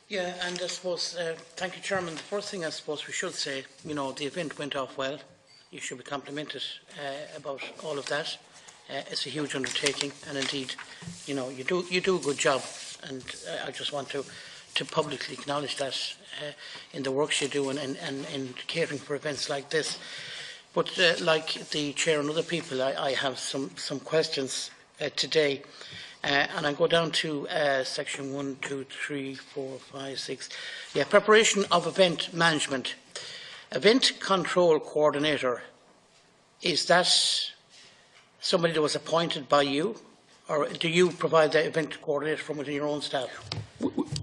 Yeah, and I suppose, thank you, Chairman. The first thing I suppose we should say, the event went off well. You should be complimented about all of that. It's a huge undertaking, and indeed, you do a good job, and I just want to publicly acknowledge that in the works you do and in catering for events like this. But like the Chair and other people, I have some questions today. And I go down to section 1, 2, 3, 4, 5, 6. Yeah, preparation of event management. Event control coordinator, is that somebody that was appointed by you? Or do you provide the event coordinator from within your own staff?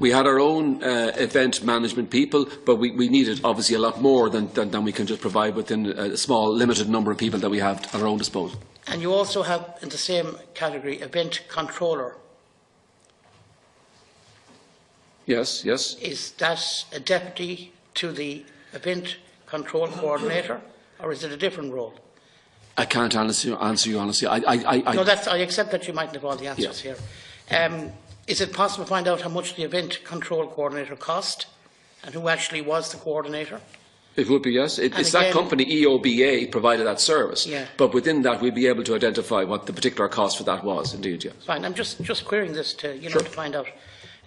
We had our own event management people, but we needed obviously a lot more than we can just provide within a small, limited number of people that we have at our own disposal. And you also have, in the same category, event controller. Yes, yes. Is that a deputy to the event control coordinator, or is it a different role? I can't answer you honestly. No, I accept that you mightn't have all the answers here. Is it possible to find out how much the event control coordinator cost, and who actually was the coordinator? It would be, yes. It's that company, EOBA, provided that service. Yeah. But within that, we'd be able to identify what the particular cost for that was, indeed, yes. Fine. I'm just querying this to, Sure. to find out.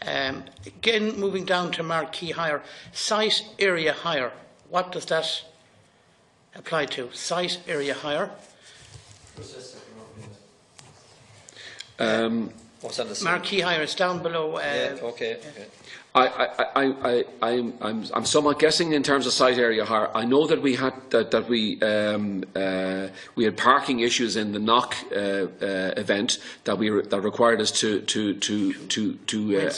Again, moving down to marquee hire. Site area hire. What does that apply to? Site area hire. Marquee hire is down below. Okay. I'm somewhat guessing in terms of site area hire. I know that we had we had parking issues in the knock event that required us to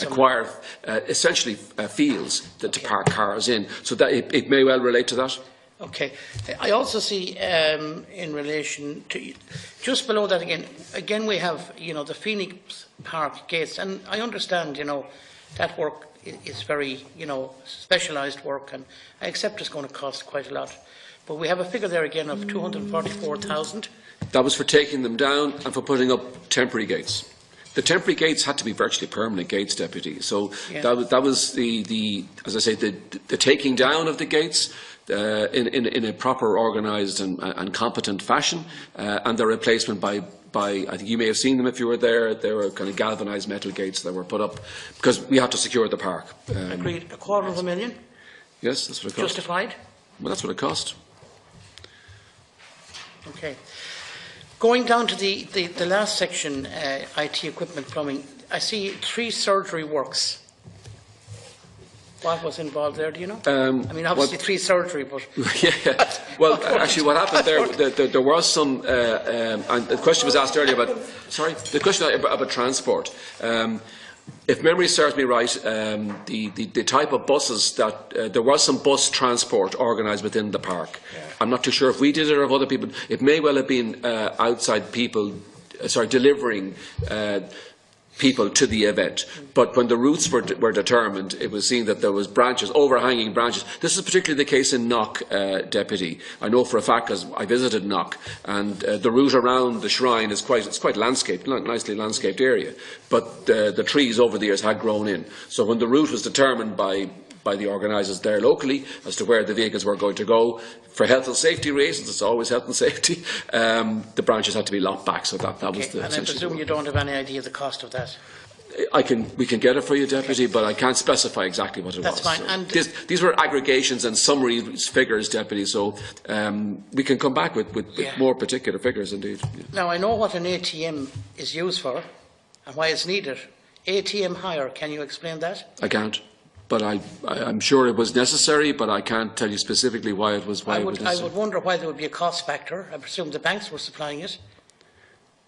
acquire essentially fields to park cars in. So that it may well relate to that. Okay. I also see in relation to just below that again we have the Phoenix Park gates, and I understand that work is very specialised work, and I accept it's going to cost quite a lot. But we have a figure there again of 244,000. That was for taking them down and for putting up temporary gates. The temporary gates had to be virtually permanent gates, Deputy. So that was the as I say, the taking down of the gates in a proper, organised and competent fashion, and their replacement by I think you may have seen them if you were there. They were kind of galvanised metal gates that were put up because we had to secure the park. Agreed. $250,000. Yes, that's what it cost. Justified? Well, that's what it cost. Okay. Going down to the last section, IT equipment plumbing, I see 3 surgery works. What was involved there, do you know? I mean, obviously 3 surgery, but... Yeah. Well, actually, what happened there was some... and the question was asked earlier about... Sorry? The question about transport. If memory serves me right, the type of buses that... there was some bus transport organised within the park. Yeah. I'm not too sure if we did it or if other people... It may well have been outside people... delivering... people to the event, but when the routes were determined, it was seen that there was branches, overhanging branches. This is particularly the case in Knock, Deputy. I know for a fact because I visited Knock, and the route around the shrine is quite landscaped, nicely landscaped area. But the trees over the years had grown in. So when the route was determined by the organisers there locally as to where the vehicles were going to go, for health and safety reasons, it's always health and safety, the branches had to be lopped back. So that was the... And I presume you don't have any idea of the cost of that? We can get it for you, Deputy, but I can't specify exactly what it was. That's fine. So And these were aggregations and summary figures, Deputy, so we can come back with more particular figures, indeed. Yeah. Now, I know what an ATM is used for and why it's needed. ATM hire, can you explain that? I can't. But I'm sure it was necessary, but I can't tell you specifically why it was necessary. I would wonder why there would be a cost factor. I presume the banks were supplying it.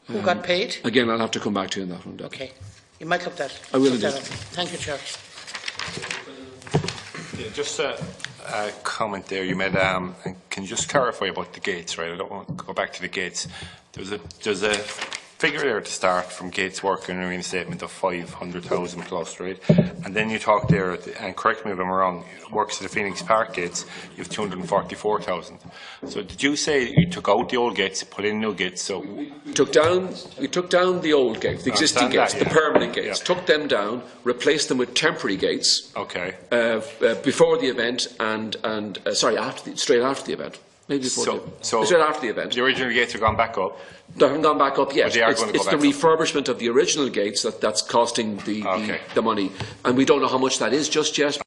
Who got paid? Again, I'll have to come back to you on that one, Deputy. Okay. You might look that. I will indeed. Thank you, Chair. Yeah, just a comment there you made. Can you just clarify about the gates, right? I don't want to go back to the gates. There's a figure there to start from Gates work and a reinstatement of 500,000 plus, right? And then you talk there, and correct me if I'm wrong, works at the Phoenix Park gates, you have 244,000. So did you say you took out the old gates, put in new gates? So we took down the old gates, the existing gates, the permanent gates, took them down, replaced them with temporary gates. Okay. Before the event and sorry, straight after the event. Maybe before straight after the event. The original gates are gone back up. They haven't gone back up yet. But they are going to It's go the back refurbishment of the original gates that's costing the money, and we don't know how much that is just yet.